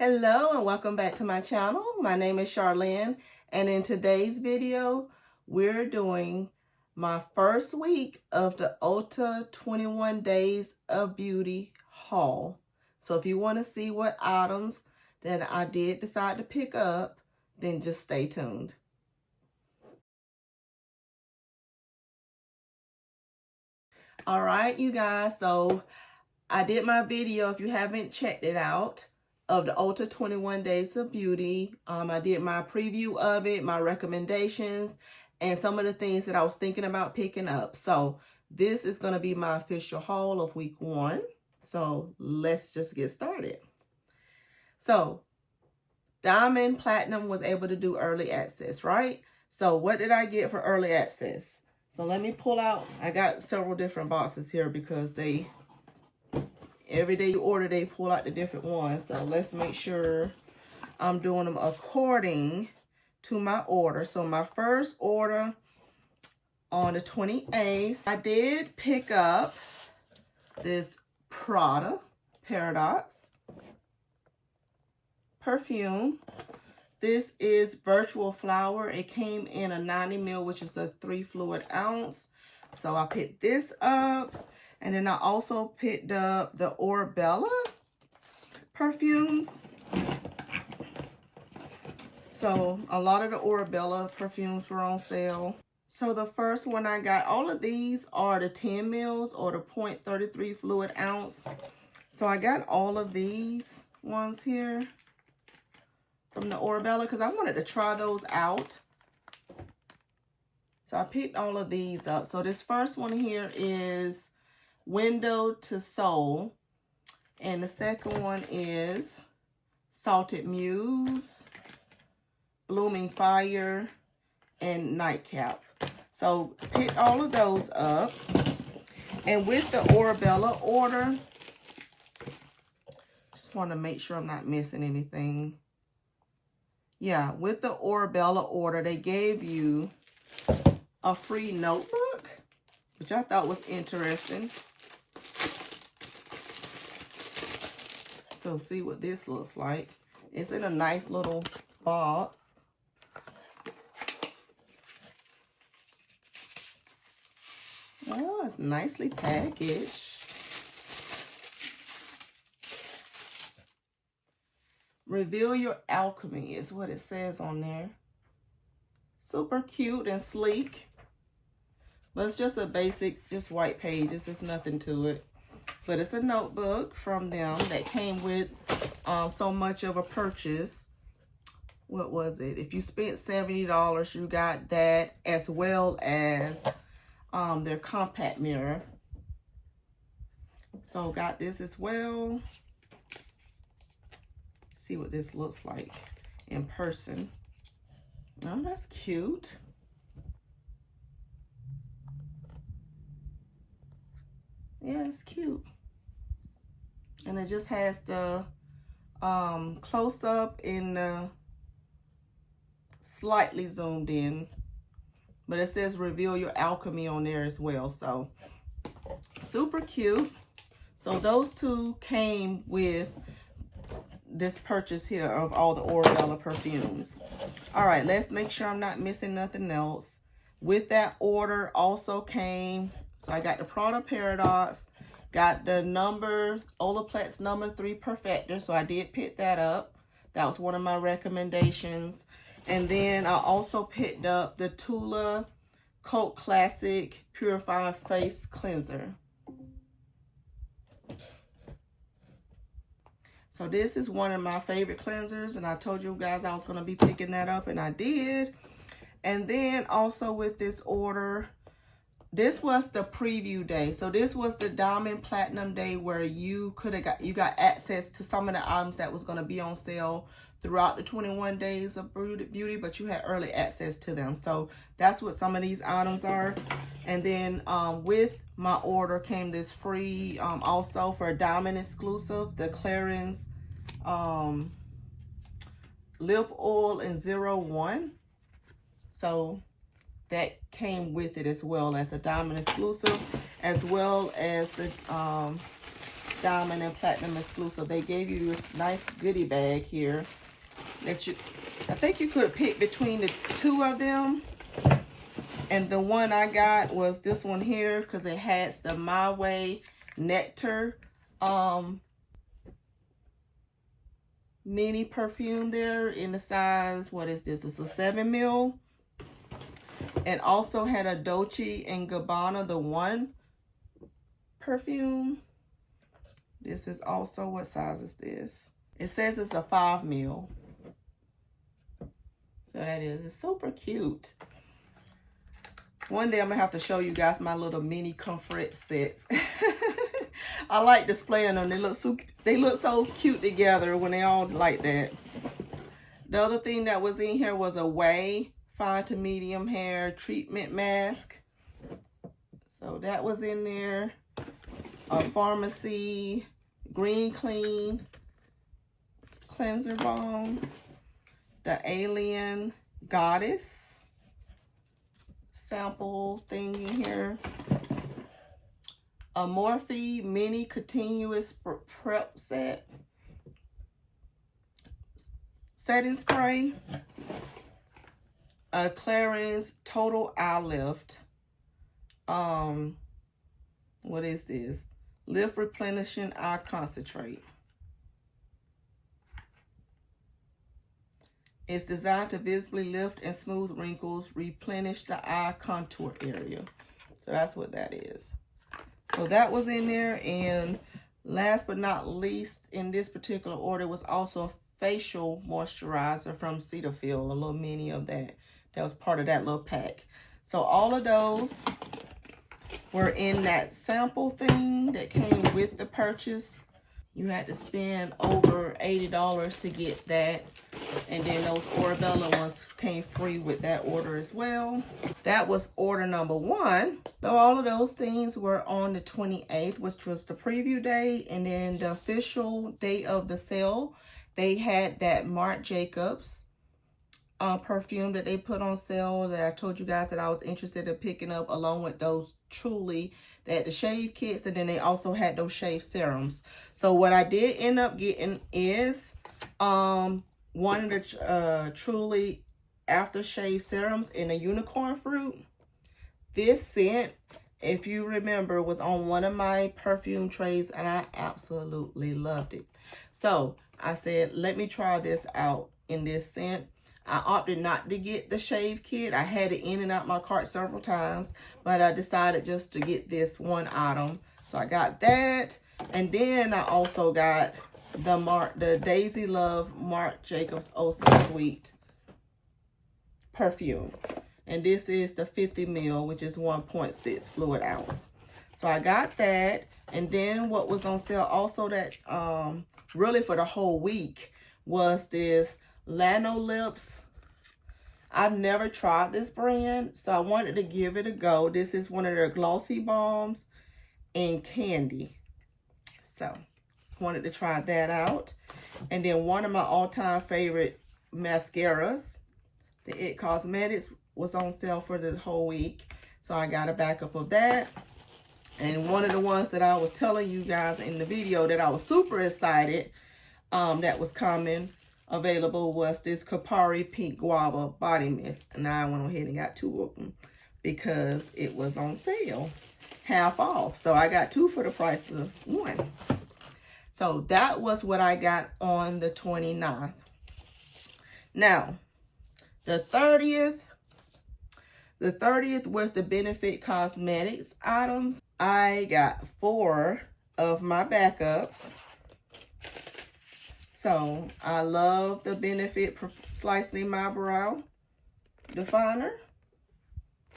Hello and welcome back to my channel. My name is Charlene, and in today's video we're doing my first week of the Ulta 21 Days of Beauty haul. So if you want to see what items that I did decide to pick up, then just stay tuned. All right, you guys, so I did my video, if you haven't checked it out, of the Ulta 21 Days of Beauty. I did my preview of it, my recommendations, and some of the things that I was thinking about picking up. So this is going to be my official haul of week 1. So let's just get started. So Diamond Platinum was able to do early access, right? So what did I get for early access? So let me pull out, I got several different boxes here because every day you order, they pull out the different ones. So let's make sure I'm doing them according to my order. So my first order on the 28th, I did pick up this Prada Paradox perfume. This is Virtual Flower. It came in a 90 ml, which is a 3 fluid ounce. So I picked this up. And then I also picked up the Orbella perfumes. So a lot of the Orbella perfumes were on sale. So the first one I got, all of these are the 10 mils or the 0.33 fluid ounce. So I got all of these ones here from the Orbella because I wanted to try those out. So I picked all of these up. So this first one here is Window to Soul, and the second one is Salted Muse, Blooming Fire, and Nightcap. So pick all of those up. And with the Orbella order, just want to make sure I'm not missing anything. Yeah, with the Orbella order, they gave you a free notebook, which I thought was interesting. So see what this looks like. It's in a nice little box. Oh, it's nicely packaged. Reveal Your Alchemy is what it says on there. Super cute and sleek. But it's just a basic, just white pages. There's nothing to it. But it's a notebook from them that came with so much of a purchase. What was it? If you spent $70, you got that as well as their compact mirror. So got this as well. See what this looks like in person. Oh, that's cute. Yeah, it's cute. And it just has the close-up and the slightly zoomed in. But it says Reveal Your Alchemy on there as well. So, super cute. So, those two came with this purchase here of all the Orbella perfumes. All right, let's make sure I'm not missing nothing else. With that order also came, so I got the Prada Paradox, got the Olaplex number 3 Perfector, so I did pick that up. That was one of my recommendations. And then I also picked up the Tula Cult Classic Purifying Face Cleanser. So this is one of my favorite cleansers, and I told you guys I was going to be picking that up, and I did. And then also with this order, this was the preview day. So this was the Diamond Platinum day where you got access to some of the items that was going to be on sale throughout the 21 days of beauty, but you had early access to them. So that's what some of these items are. And then with my order came this free also for Diamond exclusive, the Clarins lip oil in 01. So that came with it as well as a Diamond exclusive, as well as the diamond and platinum exclusive. They gave you this nice goodie bag here that I think you could pick between the two of them. And the one I got was this one here because it has the My Way Nectar mini perfume there in the size, what is this? It's a 7 ml. And also had a Dolce & Gabbana, the one perfume. This is also, what size is this? It says it's a 5 ml. So that is, it's super cute. One day I'm gonna have to show you guys my little mini comfort sets. I like displaying them. They look so cute together when they all like that. The other thing that was in here was a Way fine to medium hair treatment mask. So that was in there. A Pharmacy Green Clean cleanser balm. The Alien Goddess sample thing in here. A Morphe mini continuous prep set. Setting spray. A Clarins Total Eye Lift. What is this? Lift Replenishing Eye Concentrate. It's designed to visibly lift and smooth wrinkles, replenish the eye contour area. So that's what that is. So that was in there. And last but not least, in this particular order was also a facial moisturizer from Cetaphil, a little mini of that. That was part of that little pack. So all of those were in that sample thing that came with the purchase. You had to spend over $80 to get that. And then those Orbella ones came free with that order as well. That was order number 1. So all of those things were on the 28th, which was the preview day. And then the official day of the sale, they had that Marc Jacobs perfume that they put on sale that I told you guys that I was interested in picking up, along with those Truly, they had the shave kits, and then they also had those shave serums. So what I did end up getting is one of the Truly aftershave serums in a unicorn fruit. This scent, if you remember, was on one of my perfume trays, and I absolutely loved it. So I said, let me try this out in this scent. I opted not to get the shave kit. I had it in and out my cart several times, but I decided just to get this one item. So I got that, and then I also got the Daisy Love Marc Jacobs Oh So Sweet perfume. And this is the 50 ml, which is 1.6 fluid ounce. So I got that, and then what was on sale also that really for the whole week was this Lano Lips. I've never tried this brand, so I wanted to give it a go. This is one of their glossy balms in candy. So wanted to try that out. And then one of my all-time favorite mascaras, the It Cosmetics, was on sale for the whole week. So I got a backup of that. And one of the ones that I was telling you guys in the video that I was super excited that was coming available was this Kapari Pink Guava Body Mist. And I went ahead and got 2 of them because it was on sale, half off. So I got 2 for the price of 1. So that was what I got on the 29th. Now, the 30th was the Benefit Cosmetics items. I got 4 of my backups. So I love the Benefit Slicing My Brow Definer.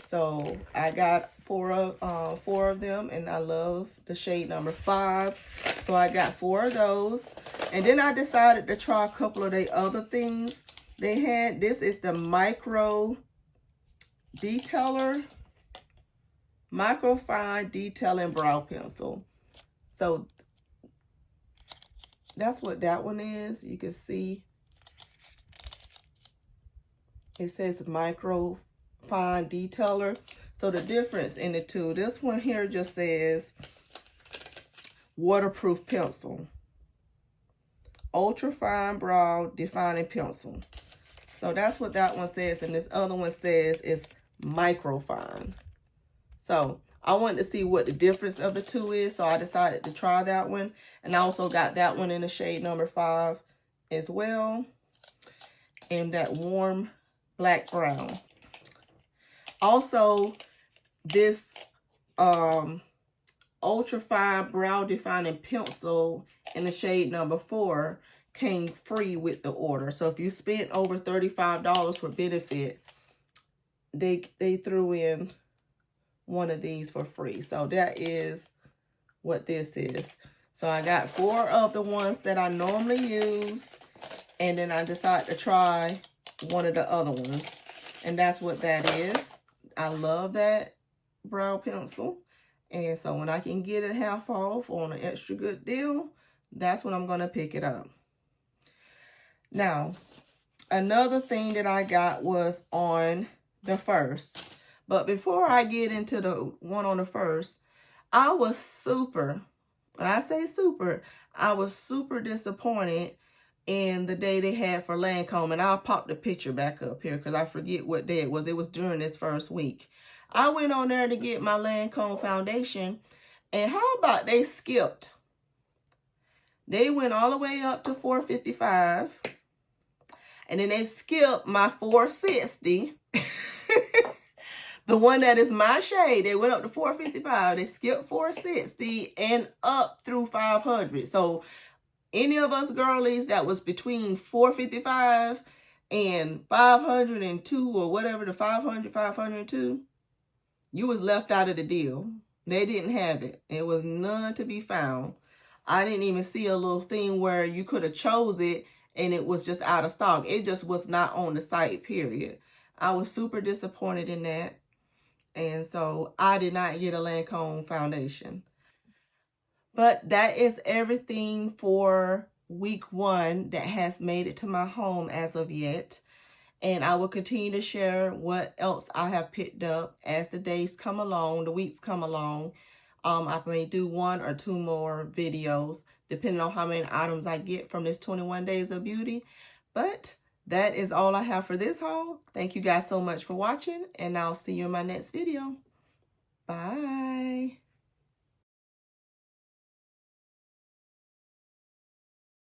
So I got 4 of them, and I love the shade number 5. So I got 4 of those. And then I decided to try a couple of the other things they had. This is the Micro Detailer, Micro Fine Detailing Brow Pencil. So that's what that one is. You can see it says Micro Fine Detailer. So the difference in the two, this one here just says waterproof pencil. Ultra fine brow defining pencil. So that's what that one says, and this other one says it's microfine. So I wanted to see what the difference of the two is, so I decided to try that one. And I also got that one in the shade number 5 as well, in that warm black brown. Also, this ultra fine brow defining pencil in the shade number 4 came free with the order. So if you spent over $35 for benefit, they threw in one of these for free. So that is what this is. So I got 4 of the ones that I normally use, and then I decided to try one of the other ones, and that's what that is. I love that brow pencil, and so when I can get it half off on an extra good deal, that's when I'm going to pick it up. Now, another thing that I got was on the 1st. But before I get into the one on the 1st, I was super, when I say super, I was super disappointed in the day they had for Lancome. And I'll pop the picture back up here because I forget what day it was. It was during this first week. I went on there to get my Lancome foundation, and how about they skipped? They went all the way up to $4.55, and then they skipped my $4.60. The one that is my shade, they went up to $4.55. They skipped $4.60 and up through $500. So any of us girlies that was between $4.55 and $502 or whatever, the $502, you was left out of the deal. They didn't have it. It was none to be found. I didn't even see a little thing where you could have chose it and it was just out of stock. It just was not on the site, period. I was super disappointed in that. And so I did not get a Lancome foundation. But that is everything for week 1 that has made it to my home as of yet. And I will continue to share what else I have picked up as the days come along, the weeks come along. I may do 1 or 2 more videos, depending on how many items I get from this 21 Days of Beauty. But that is all I have for this haul. Thank you guys so much for watching, and I'll see you in my next video. Bye.